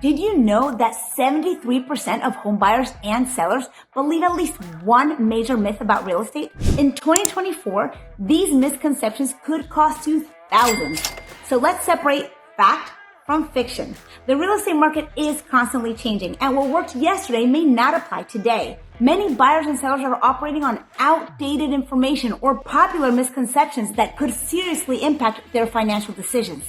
Did you know that 73% of home buyers and sellers believe at least one major myth about real estate? In 2024, these misconceptions could cost you thousands. So let's separate fact from fiction. The real estate market is constantly changing, and what worked yesterday may not apply today. Many buyers and sellers are operating on outdated information or popular misconceptions that could seriously impact their financial decisions.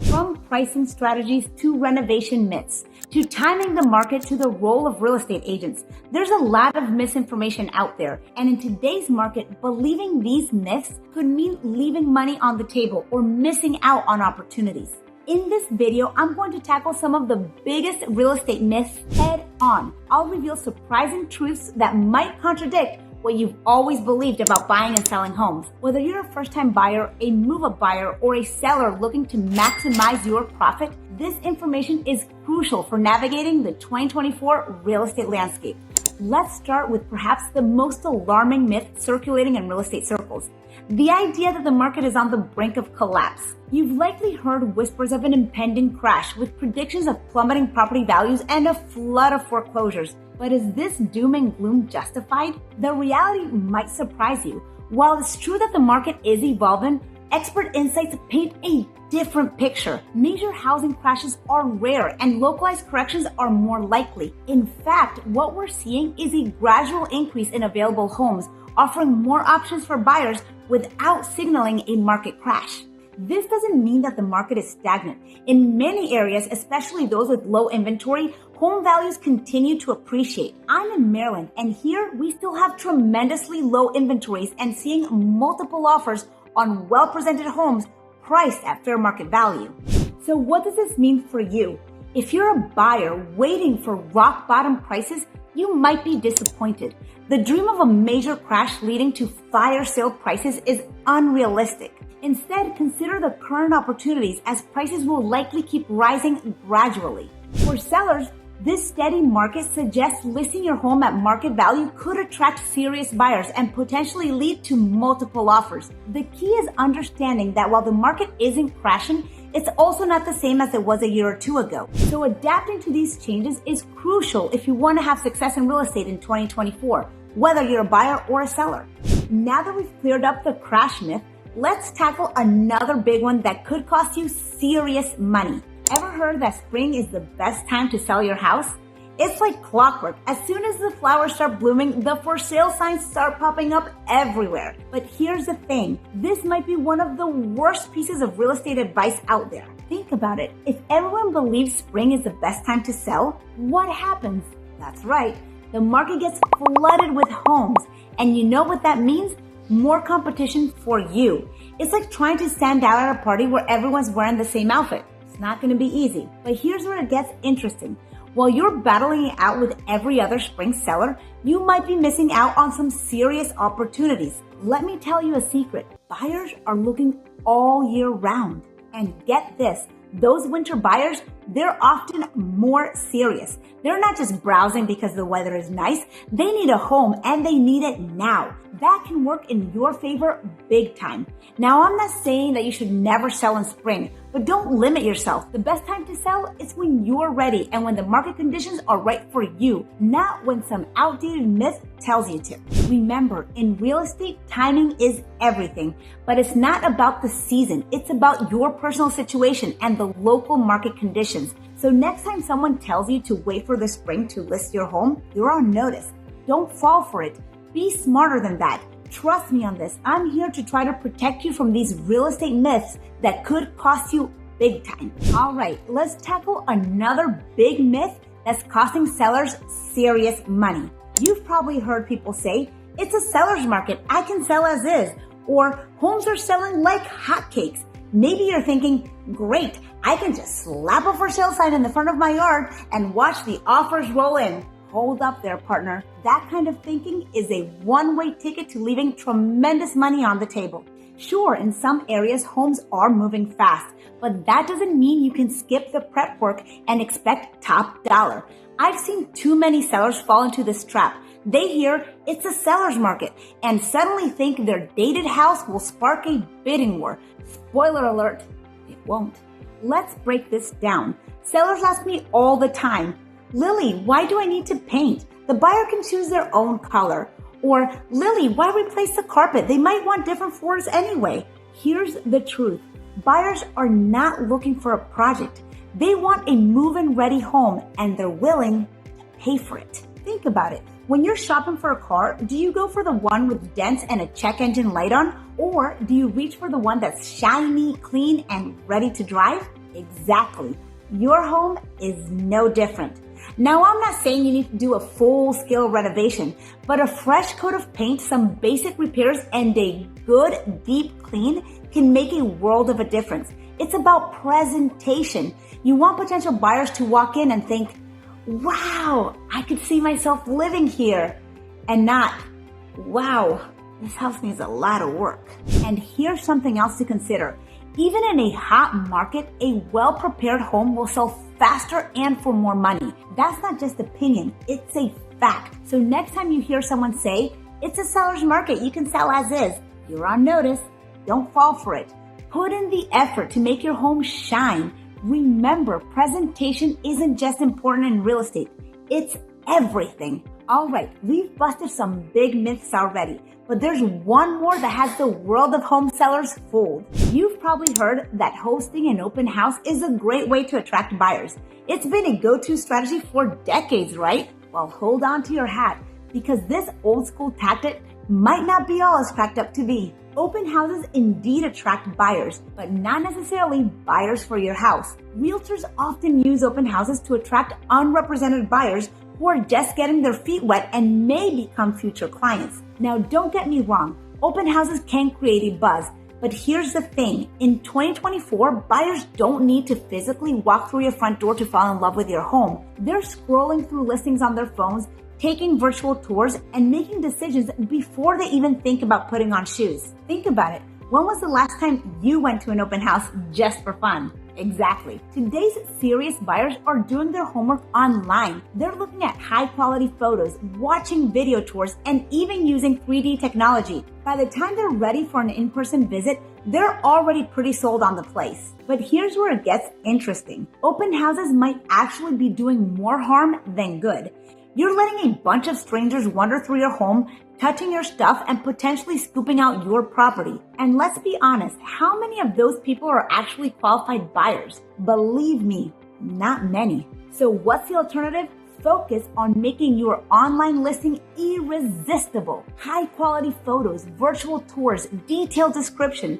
From pricing strategies to renovation myths, to timing the market to the role of real estate agents, there's a lot of misinformation out there. And in today's market, believing these myths could mean leaving money on the table or missing out on opportunities. In this video, I'm going to tackle some of the biggest real estate myths head on. I'll reveal surprising truths that might contradict what you've always believed about buying and selling homes. Whether you're a first-time buyer, a move-up buyer, or a seller looking to maximize your profit, this information is crucial for navigating the 2024 real estate landscape. Let's start with perhaps the most alarming myth circulating in real estate circles: the idea that the market is on the brink of collapse. You've likely heard whispers of an impending crash with predictions of plummeting property values and a flood of foreclosures. But is this doom and gloom justified? The reality might surprise you. While it's true that the market is evolving, expert insights paint a different picture. Major housing crashes are rare and localized corrections are more likely. In fact, what we're seeing is a gradual increase in available homes, offering more options for buyers without signaling a market crash. This doesn't mean that the market is stagnant. In many areas, especially those with low inventory, home values continue to appreciate. I'm in Maryland, and here we still have tremendously low inventories and seeing multiple offers on well-presented homes priced at fair market value. So what does this mean for you? If you're a buyer waiting for rock bottom prices, you might be disappointed. The dream of a major crash leading to fire sale prices is unrealistic. Instead, consider the current opportunities as prices will likely keep rising gradually. For sellers, this steady market suggests listing your home at market value could attract serious buyers and potentially lead to multiple offers. The key is understanding that while the market isn't crashing, it's also not the same as it was a year or two ago. So adapting to these changes is crucial if you want to have success in real estate in 2024, whether you're a buyer or a seller. Now that we've cleared up the crash myth, let's tackle another big one that could cost you serious money. Ever heard that spring is the best time to sell your house? It's like clockwork. As soon as the flowers start blooming, the for sale signs start popping up everywhere. But here's the thing. This might be one of the worst pieces of real estate advice out there. Think about it. If everyone believes spring is the best time to sell, what happens? That's right. The market gets flooded with homes. And you know what that means? More competition for you. It's like trying to stand out at a party where everyone's wearing the same outfit. It's not going to be easy, but here's where it gets interesting. While you're battling it out with every other spring seller, you might be missing out on some serious opportunities. Let me tell you a secret. Buyers are looking all year round. And get this, those winter buyers, they're often more serious. They're not just browsing because the weather is nice. They need a home and they need it now. That can work in your favor big time. Now, I'm not saying that you should never sell in spring, but don't limit yourself. The best time to sell is when you're ready and when the market conditions are right for you, not when some outdated myth tells you to. Remember, in real estate, timing is everything, but it's not about the season. It's about your personal situation and the local market conditions. So next time someone tells you to wait for the spring to list your home, you're on notice. Don't fall for it. Be smarter than that. Trust me on this. I'm here to try to protect you from these real estate myths that could cost you big time. All right, let's tackle another big myth that's costing sellers serious money. You've probably heard people say, it's a seller's market. I can sell as is. Or homes are selling like hotcakes. Maybe you're thinking, great, I can just slap a for sale sign in the front of my yard and watch the offers roll in. Hold up there, partner. That kind of thinking is a one-way ticket to leaving tremendous money on the table. Sure, in some areas, homes are moving fast, but that doesn't mean you can skip the prep work and expect top dollar. I've seen too many sellers fall into this trap. They hear it's a seller's market and suddenly think their dated house will spark a bidding war. Spoiler alert, it won't. Let's break this down. Sellers ask me all the time, Lily, why do I need to paint? The buyer can choose their own color. Or, Lily, why replace the carpet? They might want different floors anyway. Here's the truth. Buyers are not looking for a project. They want a move-in ready home and they're willing to pay for it. Think about it. When you're shopping for a car, do you go for the one with dents and a check engine light on? Or do you reach for the one that's shiny, clean, and ready to drive? Exactly. Your home is no different. Now, I'm not saying you need to do a full-scale renovation, but a fresh coat of paint, some basic repairs, and a good deep clean can make a world of a difference. It's about presentation. You want potential buyers to walk in and think, wow, I could see myself living here, and not, wow, this house needs a lot of work. And here's something else to consider. Even in a hot market, a well-prepared home will sell faster and for more money. That's not just opinion, it's a fact. So next time you hear someone say, it's a seller's market, you can sell as is, you're on notice. Don't fall for it. Put in the effort to make your home shine. Remember, presentation isn't just important in real estate. It's everything. All right, we've busted some big myths already, but there's one more that has the world of home sellers fooled. You've probably heard that hosting an open house is a great way to attract buyers. It's been a go-to strategy for decades, right? Well, hold on to your hat, because this old school tactic might not be all it's cracked up to be. Open houses indeed attract buyers, but not necessarily buyers for your house. Realtors often use open houses to attract unrepresented buyers who are just getting their feet wet and may become future clients. Now, don't get me wrong, open houses can create a buzz, but here's the thing. In 2024, buyers don't need to physically walk through your front door to fall in love with your home. They're scrolling through listings on their phones, taking virtual tours, and making decisions before they even think about putting on shoes. Think about it. When was the last time you went to an open house just for fun? Exactly. Today's serious buyers are doing their homework online. They're looking at high quality photos, watching video tours, and even using 3D technology. By the time they're ready for an in-person visit, they're already pretty sold on the place. But here's where it gets interesting. Open houses might actually be doing more harm than good. You're letting a bunch of strangers wander through your home, touching your stuff, and potentially scooping out your property. And let's be honest, how many of those people are actually qualified buyers? Believe me, not many. So what's the alternative? Focus on making your online listing irresistible. High quality photos, virtual tours, detailed description.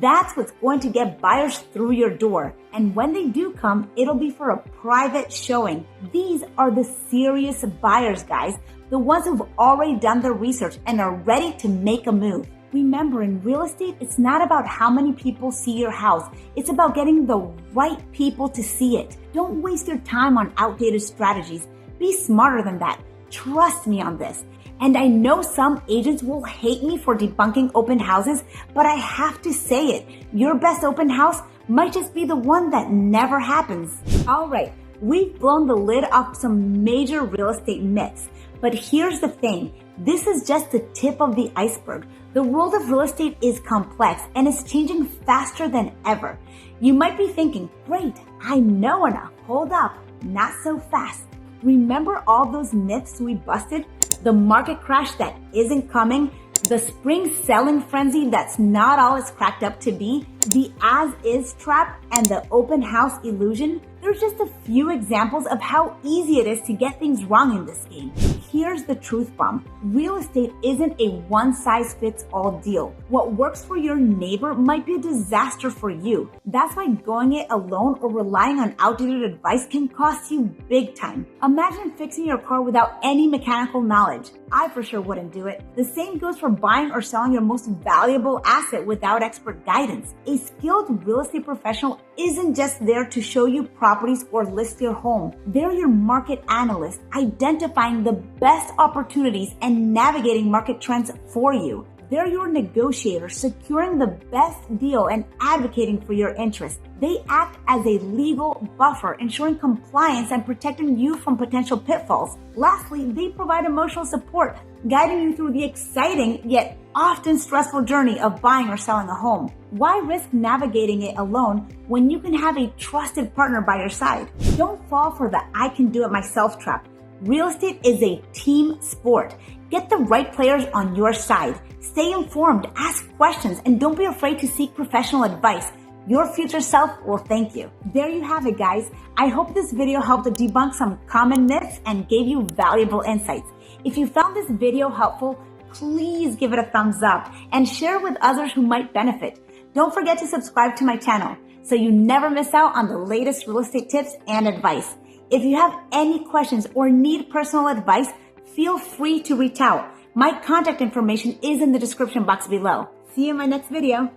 That's what's going to get buyers through your door. And when they do come, it'll be for a private showing. These are the serious buyers, guys. The ones who've already done their research and are ready to make a move. Remember, in real estate, it's not about how many people see your house. It's about getting the right people to see it. Don't waste your time on outdated strategies. Be smarter than that. Trust me on this. And I know some agents will hate me for debunking open houses, but I have to say it. Your best open house might just be the one that never happens. All right, we've blown the lid off some major real estate myths. But here's the thing. This is just the tip of the iceberg. The world of real estate is complex and it's changing faster than ever. You might be thinking, great, I know enough. Hold up, not so fast. Remember all those myths we busted? The market crash that isn't coming, the spring selling frenzy that's not all it's cracked up to be, the as-is trap, and the open house illusion? There's just a few examples of how easy it is to get things wrong in this game. Here's the truth bomb. Real estate isn't a one-size-fits-all deal. What works for your neighbor might be a disaster for you. That's why going it alone or relying on outdated advice can cost you big time. Imagine fixing your car without any mechanical knowledge. I for sure wouldn't do it. The same goes for buying or selling your most valuable asset without expert guidance. A skilled real estate professional isn't just there to show you properties or list your home. They're your market analyst, identifying the best opportunities and navigating market trends for you. They're your negotiator, securing the best deal and advocating for your interests. They act as a legal buffer, ensuring compliance and protecting you from potential pitfalls. Lastly, they provide emotional support, guiding you through the exciting yet often stressful journey of buying or selling a home. Why risk navigating it alone when you can have a trusted partner by your side? Don't fall for the "I can do it myself" trap. Real estate is a team sport. Get the right players on your side. Stay informed, ask questions, and don't be afraid to seek professional advice. Your future self will thank you. There you have it, guys. I hope this video helped to debunk some common myths and gave you valuable insights. If you found this video helpful, please give it a thumbs up and share with others who might benefit. Don't forget to subscribe to my channel so you never miss out on the latest real estate tips and advice. If you have any questions or need personal advice, feel free to reach out. My contact information is in the description box below. See you in my next video.